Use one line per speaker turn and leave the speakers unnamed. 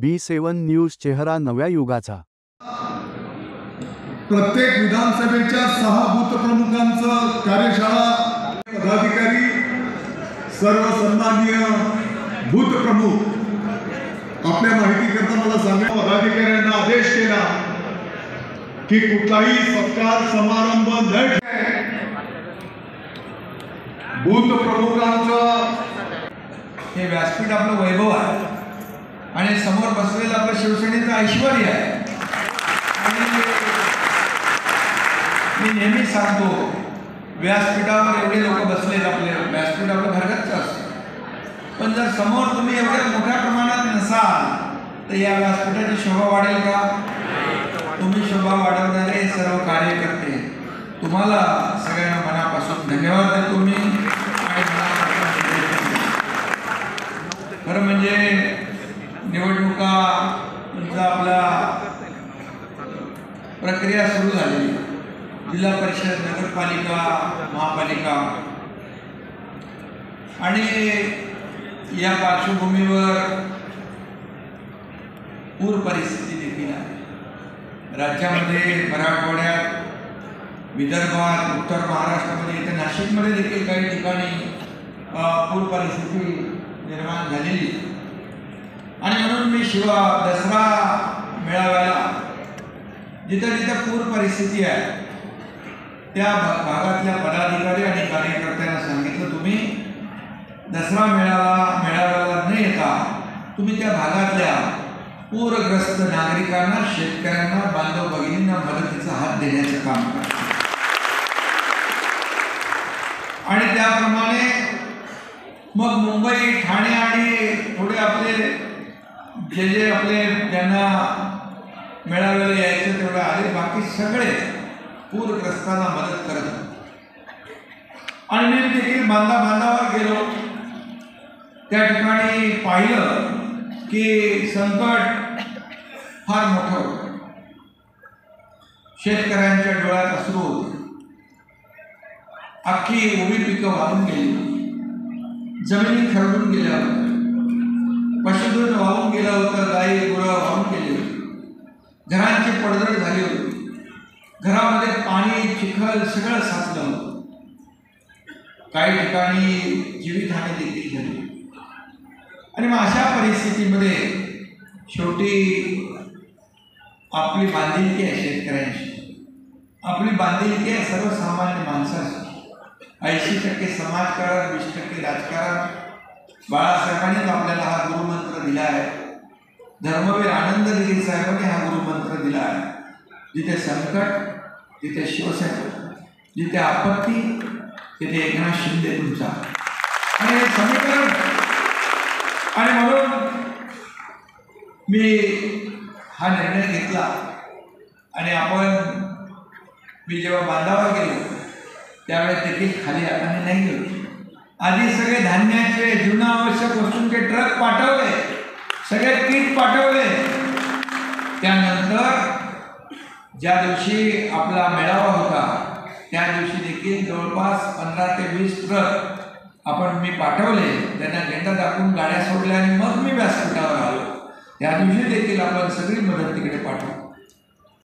B7 news चेहरा नव्या युगाचा।
प्रत्येक विधानसभेच्या 6 बूथ प्रमुखांचं कार्यशाळा पदाधिकारी सर्व सन्माननीय बूथ प्रमुख आपल्या माहिती करता मला सांगा, पदाधिकाऱ्यांना आदेश केला की कुठलाही सत्कार समारंभ न बूथ प्रमुखांचं
हे व्यासपीठ आपलं वैभव आहे आणि समोर बसलेलं आपलं शिवसेनेचं ऐश्वर्य आहे। आणि मी नेहमी सांगतो, व्यासपीठावर एवढे लोक बसलेत, आपले व्यासपीठ आपलं घरगच्च असतं, पण जर समोर तुम्ही एवढ्या मोठ्या प्रमाणात नसाल तर या व्यासपीठाची शोभा वाढेल का? तुम्ही शोभा वाढवणारे सर्व कार्यकर्ते, तुम्हाला सगळ्यांना मनापासून धन्यवाद देतो मी। खरं म्हणजे निवडणुका आपला प्रक्रिया सुरू झाली, जिल्हा परिषद, नगरपालिका, महापालिका, आणि या पार्श्वभूमीवर पूर परिस्थिती देखील आहे राज्यामध्ये, मराठवाड्यात, विदर्भात, उत्तर महाराष्ट्रामध्ये, इथे नाशिकमध्ये देखील काही ठिकाणी पूर परिस्थिती निर्माण झालेली। आणि म्हणून मी दसरा मेळाव्याला जिथे जिथे पूर परिस्थिती आहे त्या भागातल्या पदाधिकारी आणि कार्यकर्त्यांना सांगितलं, तुम्ही दसरा मेळाव्याला न येता तुम्ही त्या भागातल्या पूरग्रस्त नागरिकांना, शेतकऱ्यांना, बांधव भगिनींना मदतीचा हात देण्याचं काम करा। आणि त्याप्रमाणे मग मुंबई, ठाणे आणि थोडे आपले जे आपले ज्यांना मेळाव्याला यायचं तेवढे आले, बाकी सगळे पूरग्रस्तांना मदत करत। आणि मी देखील बांधावर गेलो, त्या ठिकाणी पाहिलं की संकट फार मोठं होतं, शेतकऱ्यांच्या डोळ्यात अश्रू होते, अख्खी उभी पिकं वाहून गेली, जमिनी खरडून गेल्या होत्या, पशुधन वाहून गेलं होतं, गाई गुरं वाहून गेली होती, घरांची पडझड झाली होती, घरामध्ये पाणी, चिखल सगळं साचलं होतं, काही ठिकाणी जीवितहानी देखील झाली। आणि मग अशा परिस्थितीमध्ये शेवटी आपली बांधिलकी आहे शेतकऱ्यांशी, आपली बांधिलकी आहे सर्वसामान्य माणसाशी। 80% समाजकारण, 20% राजकारण। बाळासाहेबांनीच आपल्याला हा गुरुमंत्र दिला आहे, धर्मवीर आनंदगिरी साहेबांनी हा गुरुमंत्र दिला आहे, जिथे संकट तिथे शिवसेना, जिथे आपत्ती तिथे एकनाथ शिंदे तुमचा। आणि हे समीकरण, आणि म्हणून मी हा निर्णय घेतला। आणि मी जेव्हा बांधावर गेलो त्यावेळेस देखील खाली हाताने नाही गेलो, आधी सगळे धान्याचे, जीवनावश्यक वस्तूंचे ट्रक पाठवले, सगळे किट पाठवले। त्यानंतर ज्या दिवशी आपला मेळावा होता त्या दिवशी देखील जवळपास 15 ते 20 ट्रक मी पाठवले, त्यांना झेंडा दाखवून गाड्या सोडल्या आणि मग मी व्यासपीठावर आलो। त्या दिवशी देखील आपण सगळी मदत तिकडे पाठवू।